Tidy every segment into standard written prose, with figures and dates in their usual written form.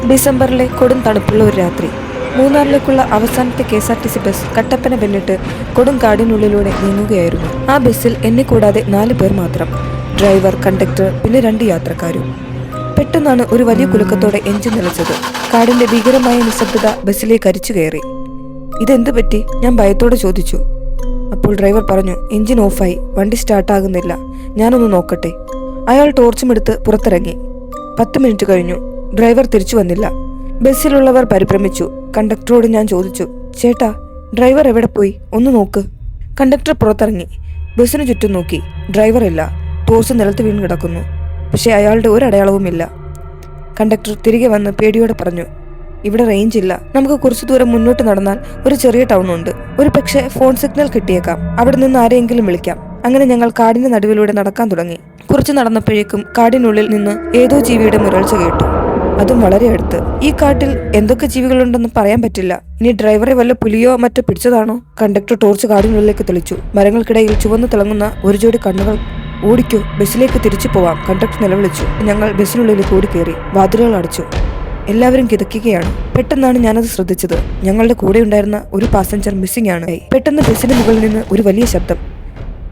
ഡിസംബറിലെ കൊടും തണുപ്പുള്ള ഒരു രാത്രി. മൂന്നാറിലേക്കുള്ള അവസാനത്തെ KSRTC ബസ് കട്ടപ്പന പിന്നിട്ട് കൊടും കാടിനുള്ളിലൂടെ നീങ്ങുകയായിരുന്നു. ആ ബസ്സിൽ എന്നെ കൂടാതെ 4 പേർ മാത്രം. ഡ്രൈവർ, കണ്ടക്ടർ, പിന്നെ 2 യാത്രക്കാരും. പെട്ടെന്നാണ് ഒരു വലിയ കുലുക്കത്തോടെ എഞ്ചിൻ നിലച്ചത്. കാടിന്റെ ഭീകരമായ നിശബ്ദത ബസ്സിലേക്ക് അരിച്ചു കയറി. ഇതെന്ത് പറ്റി? ഞാൻ ഭയത്തോടെ ചോദിച്ചു. അപ്പോൾ ഡ്രൈവർ പറഞ്ഞു, എഞ്ചിൻ ഓഫായി, വണ്ടി സ്റ്റാർട്ടാകുന്നില്ല, ഞാനൊന്ന് നോക്കട്ടെ. അയാൾ ടോർച്ചുമെടുത്ത് പുറത്തിറങ്ങി. 10 മിനിറ്റ് കഴിഞ്ഞു. ഡ്രൈവർ തിരിച്ചു വന്നില്ല. ബസ്സിലുള്ളവർ പരിഭ്രമിച്ചു. കണ്ടക്ടറോട് ഞാൻ ചോദിച്ചു, ചേട്ടാ, ഡ്രൈവർ എവിടെ പോയി? ഒന്ന് നോക്ക്. കണ്ടക്ടർ പുറത്തിറങ്ങി. ബസ്സിന് ചുറ്റും നോക്കി. ഡ്രൈവർ ഇല്ല. ടോർച്ച് നിലത്ത് വീണ് കിടക്കുന്നു. പക്ഷെ അയാളുടെ ഒരു അടയാളവുമില്ല. കണ്ടക്ടർ തിരികെ വന്ന് പേടിയോടെ പറഞ്ഞു, ഇവിടെ റേഞ്ച് ഇല്ല. നമുക്ക് കുറച്ചു ദൂരം മുന്നോട്ട് നടന്നാൽ ഒരു ചെറിയ ടൗൺ ഉണ്ട്. ഒരു പക്ഷേ ഫോൺ സിഗ്നൽ കിട്ടിയേക്കാം. അവിടെ നിന്ന് ആരെയെങ്കിലും വിളിക്കാം. അങ്ങനെ ഞങ്ങൾ കാടിന്റെ നടുവിലൂടെ നടക്കാൻ തുടങ്ങി. കുറച്ച് നടന്നപ്പോഴേക്കും കാടിനുള്ളിൽ നിന്ന് ഏതോ ജീവിയുടെ മുരൾച്ച കേട്ടു. അതും വളരെ അടുത്ത്. ഈ കാട്ടിൽ എന്തൊക്കെ ജീവികളുണ്ടെന്ന് പറയാൻ പറ്റില്ല. ഇനി ഡ്രൈവറെ വല്ല പുലിയോ മറ്റോ പിടിച്ചതാണോ? കണ്ടക്ടർ ടോർച്ച് കാടിനുള്ളിലേക്ക് തെളിച്ചു. മരങ്ങൾക്കിടയിൽ ചുവന്നു തിളങ്ങുന്ന ഒരു ജോഡി കണ്ണുകൾ. ഓടിക്കോ, ബസ്സിലേക്ക് തിരിച്ചു പോവാം, കണ്ടക്ടർ നിലവിളിച്ചു. ഞങ്ങൾ ബസ്സിനുള്ളിലേക്ക് ഓടിക്കേറി. വാതിലുകൾ അടച്ചു. എല്ലാവരും കിതക്കുകയാണ്. പെട്ടെന്നാണ് ഞാനത് ശ്രദ്ധിച്ചത്. ഞങ്ങളുടെ കൂടെ ഉണ്ടായിരുന്ന ഒരു പാസഞ്ചർ മിസ്സിംഗ് ആണ്. പെട്ടെന്ന് ബസ്സിന് മുകളിൽ നിന്ന് ഒരു വലിയ ശബ്ദം.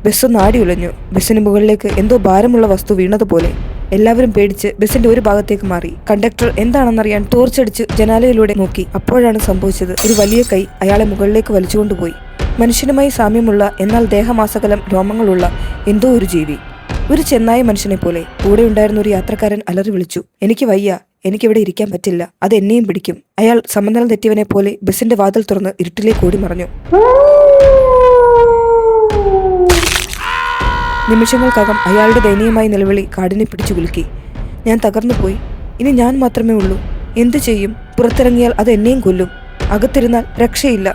ബസ്സൊന്ന് ആടി ഉലഞ്ഞു. ബസ്സിന് മുകളിലേക്ക് എന്തോ ഭാരമുള്ള വസ്തു വീണതുപോലെ. എല്ലാവരും പേടിച്ച് ബസ്സിന്റെ ഒരു ഭാഗത്തേക്ക് മാറി. കണ്ടക്ടർ എന്താണെന്നറിയാൻ ടോർച്ചടിച്ച് ജനാലയിലൂടെ നോക്കി. അപ്പോഴാണ് സംഭവിച്ചത്. ഒരു വലിയ കൈ അയാളെ മുകളിലേക്ക് വലിച്ചുകൊണ്ടുപോയി. മനുഷ്യനുമായി സാമ്യമുള്ള, എന്നാൽ ദേഹമാസകലം രോമങ്ങളുള്ള എന്തോ ഒരു ജീവി. ഒരു ചെന്നായ മനുഷ്യനെ പോലെ. കൂടെ ഉണ്ടായിരുന്ന ഒരു യാത്രക്കാരൻ അലറി വിളിച്ചു, എനിക്ക് വയ്യ, എനിക്കിവിടെ ഇരിക്കാൻ പറ്റില്ല, അത് എന്നെയും പിടിക്കും. അയാൾ സമനില തെറ്റിയവനെ പോലെ ബസ്സിന്റെ വാതിൽ തുറന്ന് ഇരുട്ടിലേക്ക് ഓടി മറഞ്ഞു. നിമിഷങ്ങൾക്കകം അയാളുടെ ദയനീയമായ നിലവിളി കാടിനെ പിടിച്ചു കുലുക്കി. ഞാൻ തകർന്നു പോയി. ഇനി ഞാൻ മാത്രമേ ഉള്ളൂ. എന്തു ചെയ്യും? പുറത്തിറങ്ങിയാൽ അത് എന്നെയും കൊല്ലും. അകത്തിരുന്നാൽ രക്ഷയില്ല.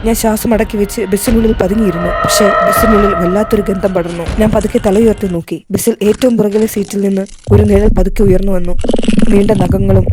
ഞാൻ ശ്വാസം അടക്കി വെച്ച് ബസ്സിനുള്ളിൽ പതുങ്ങിയിരുന്നു. പക്ഷേ ബസ്സിനുള്ളിൽ വല്ലാത്തൊരു ഗന്ധം പടർന്നു. ഞാൻ പതുക്കെ തലയുയർത്തി നോക്കി. ബസ്സിൽ ഏറ്റവും പുറകിലെ സീറ്റിൽ നിന്ന് ഒരു നിഴൽ പതുക്കെ ഉയർന്നു വന്നു. നീണ്ട നഖങ്ങളും